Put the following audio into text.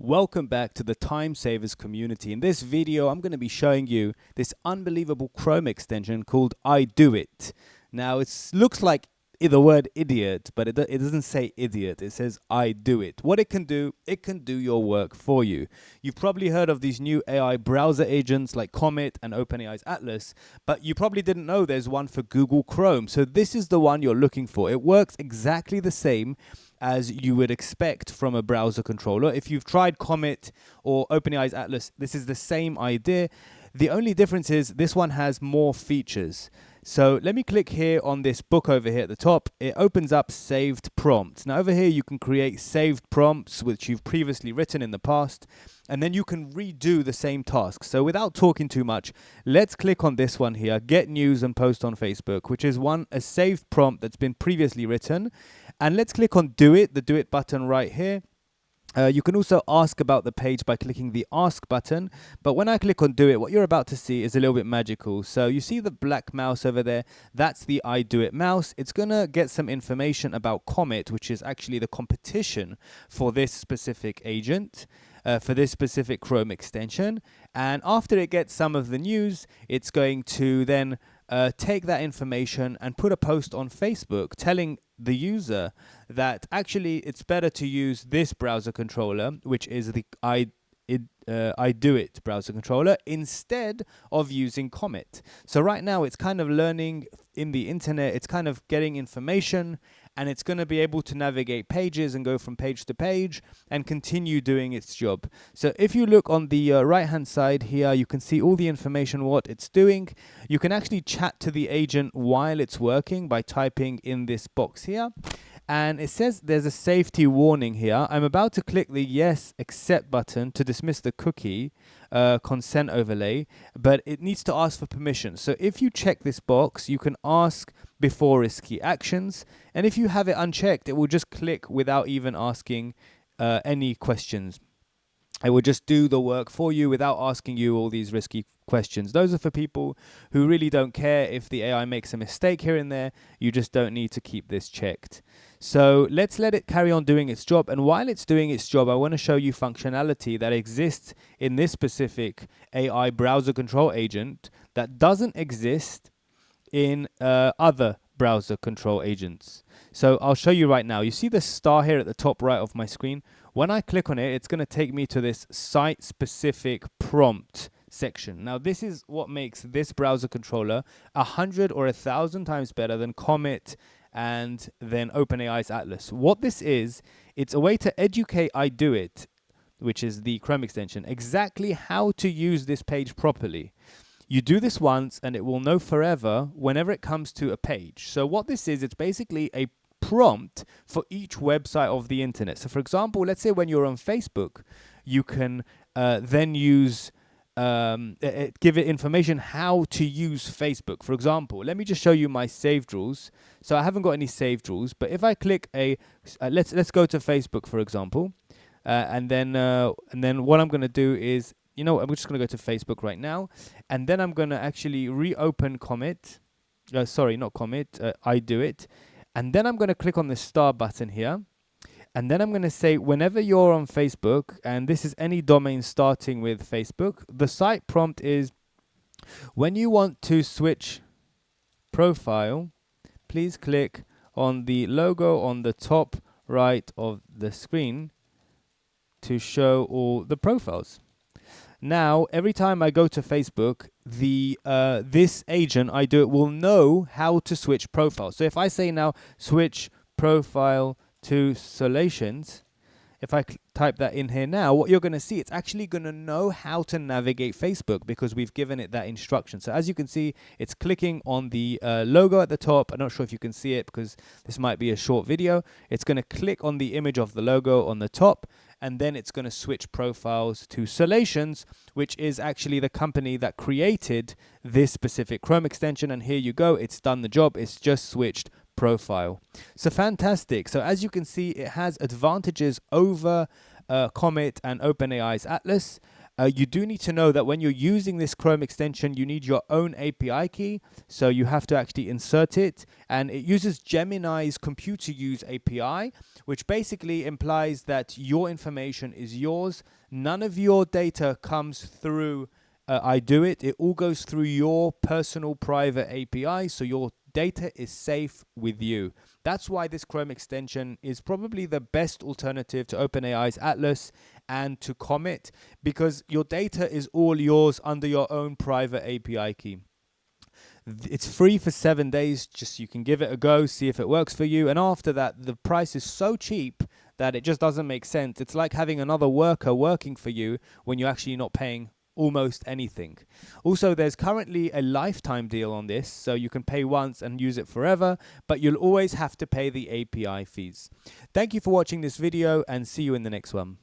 Welcome back to the Time Savers community. In this video, I'm going to be showing you this unbelievable Chrome extension called idoit. Now, it looks like the word idiot, but it doesn't say idiot. It says idoit. What it can do your work for you. You've probably heard of these new AI browser agents like Comet and OpenAI's Atlas, but you probably didn't know there's one for Google Chrome. So this is the one you're looking for. It works exactly the same as you would expect from a browser controller. If you've tried Comet or OpenAI's Atlas, this is the same idea. The only difference is this one has more features. So let me click here on this book over here at the top. It opens up saved prompts. Now over here you can create saved prompts which you've previously written in the past, and then you can redo the same task. So without talking too much, let's click on this one here, get news and post on Facebook, which is a saved prompt that's been previously written. And let's click on do it, the do it button right here. You can also ask about the page by clicking the ask button, but when I click on do it, what you're about to see is a little bit magical. So you see the black mouse over there, that's the idoit mouse. It's gonna get some information about Comet, which is actually the competition for this specific agent, for this specific Chrome extension. And after it gets some of the news, it's going to then take that information and put a post on Facebook telling the user that actually it's better to use this browser controller, which is the idoit browser controller, instead of using Comet. So right now it's kind of learning in the internet, it's kind of getting information, and it's going to be able to navigate pages and go from page to page and continue doing its job. So if you look on the right hand side here, you can see all the information, what it's doing. You can actually chat to the agent while it's working by typing in this box here. And it says there's a safety warning here. I'm about to click the yes accept button to dismiss the cookie consent overlay, but it needs to ask for permission. So if you check this box, you can ask before risky actions. And if you have it unchecked, it will just click without even asking any questions. It will just do the work for you without asking you all these risky questions. Those are for people who really don't care if the AI makes a mistake here and there. You just don't need to keep this checked. So let's let it carry on doing its job. And while it's doing its job, I want to show you functionality that exists in this specific AI browser control agent that doesn't exist in other browser control agents. So I'll show you right now. You see the star here at the top right of my screen? When I click on it, it's going to take me to this site-specific prompt section. Now, this is what makes this browser controller 100 or 1,000 times better than Comet and then OpenAI's Atlas. What this is, it's a way to educate idoit, which is the Chrome extension, exactly how to use this page properly. You do this once and it will know forever whenever it comes to a page. So what this is, it's basically a prompt for each website of the internet. So for example, let's say when you're on Facebook, you can then use give it information how to use Facebook. For example, let me just show you my saved rules. So I haven't got any saved rules, but if I click let's go to Facebook, for example, and then what I'm going to do is, you know, I'm just going to go to Facebook right now, and then I'm going to actually reopen Comet. Sorry, not Comet, idoit. And then I'm going to click on the star button here. And then I'm going to say, whenever you're on Facebook, and this is any domain starting with Facebook, the site prompt is, when you want to switch profile, please click on the logo on the top right of the screen to show all the profiles. Now, every time I go to Facebook, this agent, idoit, will know how to switch profile. So if I say now, switch profile to Solations, if I type that in here now, what you're going to see, it's actually going to know how to navigate Facebook because we've given it that instruction. So as you can see, it's clicking on the logo at the top. I'm not sure if you can see it because this might be a short video. It's going to click on the image of the logo on the top, and then it's going to switch profiles to Solations, which is actually the company that created this specific Chrome extension. And here you go. It's done the job. It's just switched profile. So fantastic. So as you can see, it has advantages over Comet and OpenAI's Atlas. You do need to know that when you're using this Chrome extension, you need your own API key. So you have to actually insert it. And it uses Gemini's computer use API, which basically implies that your information is yours. None of your data comes through idoit. It all goes through your personal private API. So your data is safe with you. That's why this Chrome extension is probably the best alternative to OpenAI's Atlas and to Comet, because your data is all yours under your own private API key. It's free for 7 days. Just you can give it a go, see if it works for you. And after that, the price is so cheap that it just doesn't make sense. It's like having another worker working for you when you're actually not paying almost anything. Also, there's currently a lifetime deal on this, so you can pay once and use it forever, but you'll always have to pay the API fees. Thank you for watching this video, and see you in the next one.